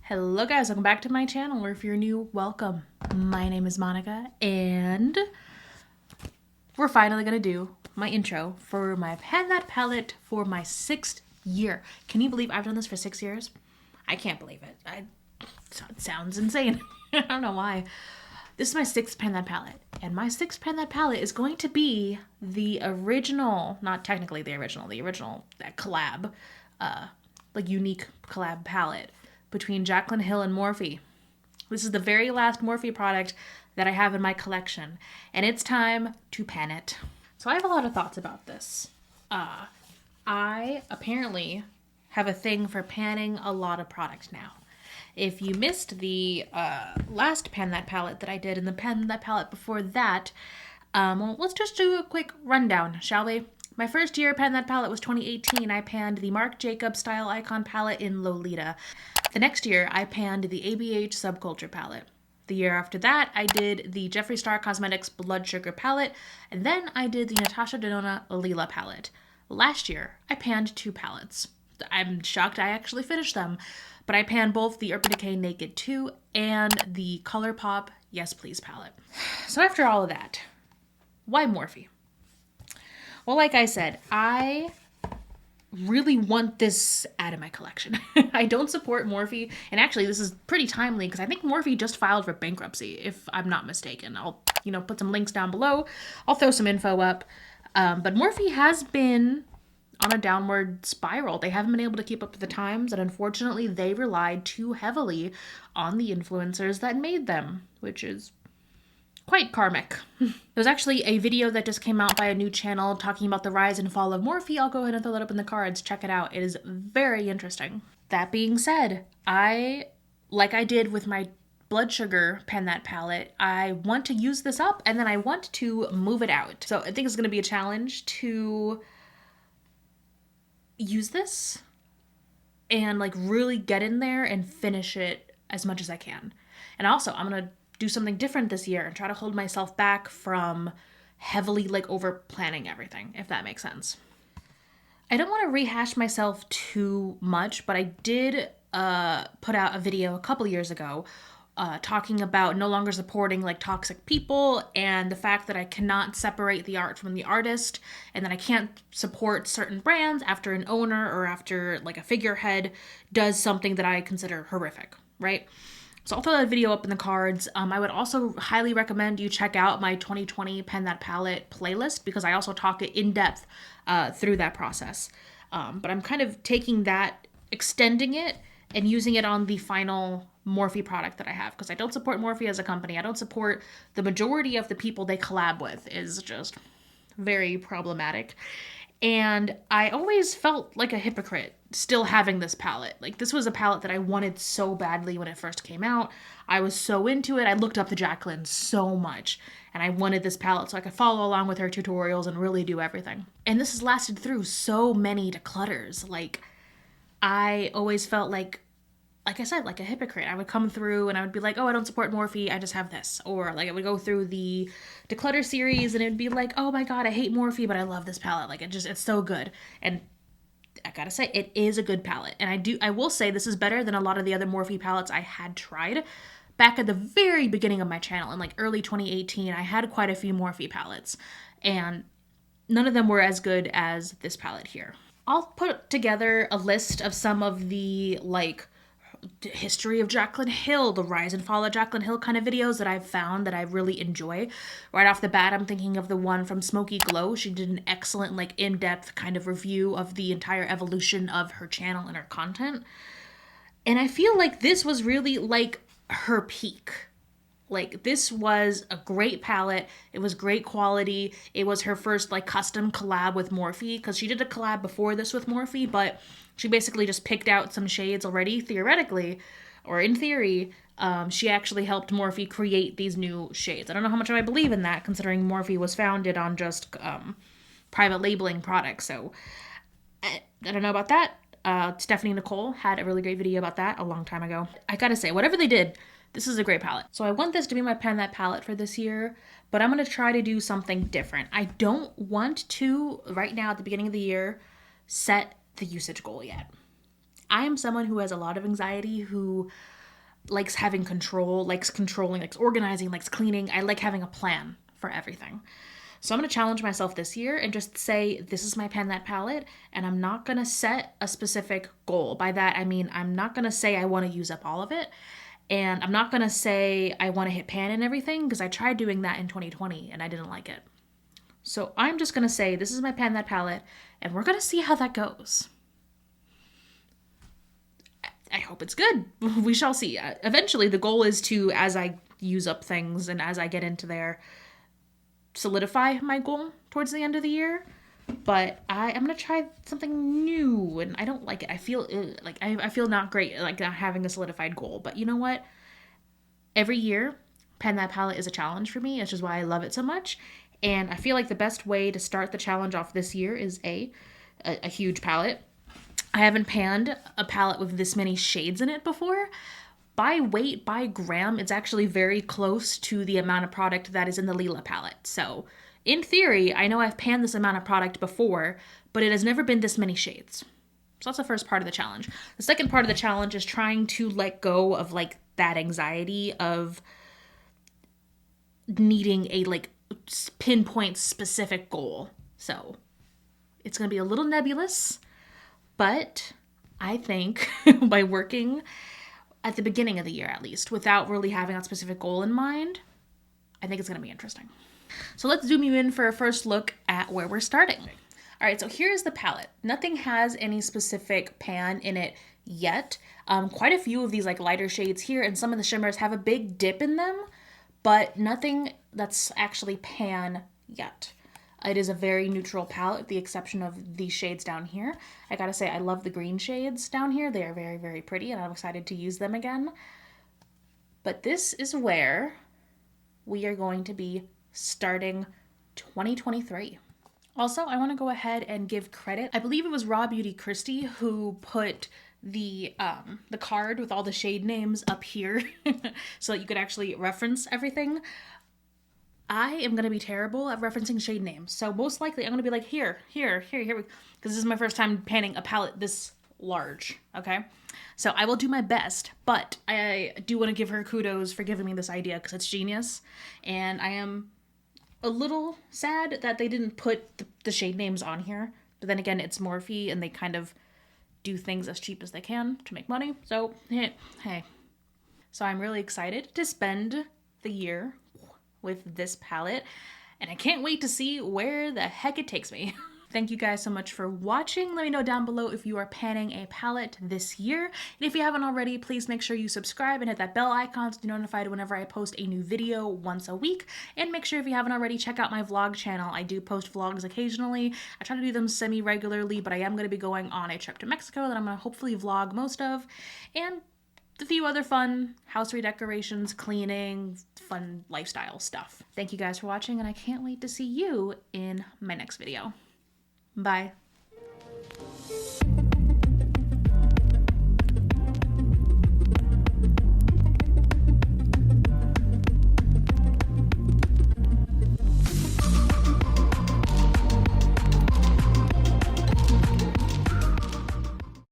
Hello guys, welcome back to my channel, or if you're new, welcome. My name is Monica, and we're finally gonna do my intro for my Pan That palette for my 6th year. Can you believe I've done this for 6 years? I can't believe it. It sounds insane. I don't know why. This is my 6th Pan That palette, and my 6th Pan That palette is going to be the original, not technically the original, that collab, like unique collab palette between Jaclyn Hill and Morphe. This is the very last Morphe product that I have in my collection, and it's time to pan it. So I have a lot of thoughts about this. I apparently have a thing for panning a lot of product now. If you missed the last Pan That palette that I did and the Pan That palette before that, well, let's just do a quick rundown, shall we? My first year Pan That palette was 2018. I panned the Marc Jacobs Style Icon palette in Lolita. The next year, I panned the ABH Subculture palette. The year after that, I did the Jeffree Star Cosmetics Blood Sugar palette, and then I did the Natasha Denona Lila palette. Last year, I panned 2 palettes. I'm shocked I actually finished them, but I panned both the Urban Decay Naked 2 and the ColourPop Yes Please palette. So after all of that, why Morphe? Well, like I said, I really want this out of my collection. I don't support Morphe, and actually this is pretty timely because I think Morphe just filed for bankruptcy, if I'm not mistaken. I'll, put some links down below. I'll throw some info up. But Morphe has been on a downward spiral. They haven't been able to keep up with the times, and unfortunately they relied too heavily on the influencers that made them, which is quite karmic. There's actually a video that just came out by a new channel talking about the rise and fall of Morphe. I'll go ahead and throw that up in the cards. Check it out. It is very interesting. That being said, like I did with my Blood Sugar Pan That palette, I want to use this up and then I want to move it out. So I think it's going to be a challenge to use this and really get in there and finish it as much as I can. And also, I'm going to do something different this year and try to hold myself back from heavily over planning everything, if that makes sense. I don't want to rehash myself too much, but I did put out a video a couple years ago talking about no longer supporting toxic people and the fact that I cannot separate the art from the artist, and that I can't support certain brands after an owner or after a figurehead does something that I consider horrific, right? So I'll throw that video up in the cards. I would also highly recommend you check out my 2020 Pan That palette playlist because I also talk it in depth through that process. But I'm kind of taking that, extending it, and using it on the final Morphe product that I have, because I don't support Morphe as a company. I don't support the majority of the people they collab with. Is just very problematic. And I always felt like a hypocrite still having this palette. This was a palette that I wanted so badly when it first came out. I was so into it. I looked up to Jaclyn so much, and I wanted this palette so I could follow along with her tutorials and really do everything. And this has lasted through so many declutters. I always felt like I said, like a hypocrite. I would come through and I would be like, oh, I don't support Morphe, I just have this. Or I would go through the Declutter series and it'd be like, oh my god, I hate Morphe, but I love this palette. It's so good. And I gotta say, it is a good palette. And I will say this is better than a lot of the other Morphe palettes I had tried. Back at the very beginning of my channel, in early 2018, I had quite a few Morphe palettes. And none of them were as good as this palette here. I'll put together a list of some of the, history of Jaclyn Hill, the rise and fall of Jaclyn Hill kind of videos that I've found that I really enjoy. Right off the bat, I'm thinking of the one from Smoky Glow. She did an excellent, in-depth kind of review of the entire evolution of her channel and her content. And I feel like this was really, her peak. This was a great palette. It was great quality. It was her first, custom collab with Morphe, because she did a collab before this with Morphe, but she basically just picked out some shades already, theoretically, or in theory. She actually helped Morphe create these new shades. I don't know how much I believe in that, considering Morphe was founded on just private labeling products, so I don't know about that. Stephanie Nicole had a really great video about that a long time ago. I gotta say, whatever they did, this is a great palette. So I want this to be my Pan That palette for this year, but I'm going to try to do something different. I don't want to, right now at the beginning of the year, set the usage goal yet. I am someone who has a lot of anxiety, who likes having control, likes controlling, likes organizing, likes cleaning. I like having a plan for everything. So I'm going to challenge myself this year and just say, this is my Pan That palette, and I'm not going to set a specific goal. By that, I mean, I'm not going to say I want to use up all of it. And I'm not going to say I want to hit pan and everything, because I tried doing that in 2020 and I didn't like it. So I'm just going to say, this is my Pan That palette, and we're going to see how that goes. I hope it's good. We shall see. Eventually, the goal is to, as I use up things and as I get into there, solidify my goal towards the end of the year. But I'm gonna try something new, and I don't like it. I feel like I feel not great, like not having a solidified goal. But you know what? Every year, Pan That palette is a challenge for me, which is why I love it so much. And I feel like the best way to start the challenge off this year is a huge palette. I haven't panned a palette with this many shades in it before. By weight, by gram, it's actually very close to the amount of product that is in the Lila palette. So, in theory, I know I've panned this amount of product before, but it has never been this many shades. So that's the first part of the challenge. The second part of the challenge is trying to let go of like that anxiety of needing a like pinpoint specific goal. So, it's going to be a little nebulous, but I think by working at the beginning of the year, at least, without really having that specific goal in mind, I think it's going to be interesting. So let's zoom you in for a first look at where we're starting. All right, so here's the palette. Nothing has any specific pan in it yet. Quite a few of these like lighter shades here, and some of the shimmers have a big dip in them, but nothing that's actually pan yet. It is a very neutral palette, with the exception of these shades down here. I gotta say, I love the green shades down here. They are very, very pretty, and I'm excited to use them again. But this is where we are going to be starting 2023. Also, I want to go ahead and give credit. I believe it was Raw Beauty Christie who put the card with all the shade names up here so that you could actually reference everything. I am going to be terrible at referencing shade names. So most likely I'm going to be like, here, because this is my first time panning a palette this large, okay? So I will do my best, but I do want to give her kudos for giving me this idea, because it's genius. And I am a little sad that they didn't put the shade names on here. But then again, it's Morphe, and they kind of do things as cheap as they can to make money. So, hey. So I'm really excited to spend the year with this palette, and I can't wait to see where the heck it takes me. Thank you guys so much for watching. Let me know down below if you are panning a palette this year. And if you haven't already, please make sure you subscribe and hit that bell icon to be notified whenever I post a new video once a week. And make sure, if you haven't already, check out my vlog channel. I do post vlogs occasionally. I try to do them semi-regularly, but I am going to be going on a trip to Mexico that I'm going to hopefully vlog most of. And a few other fun house redecorations, cleaning, fun lifestyle stuff. Thank you guys for watching, and I can't wait to see you in my next video. Bye.